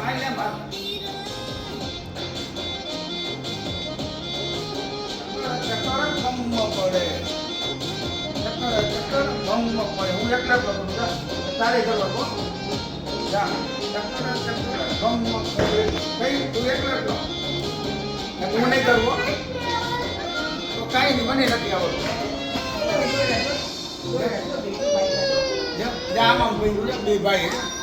ખાઈ લે ભાત ચક્કર ગમમાં પડે ચક્કર ગમમાં પડે હું એકલા કરું જા તારે કરવા કો જા ચક્કર ગમમાં પડે કઈ તું એકલા કર હું નહીં કરવો તો કાંઈ નહીં મને નથી આવડતું આમાં ભાઈ બે ભાઈ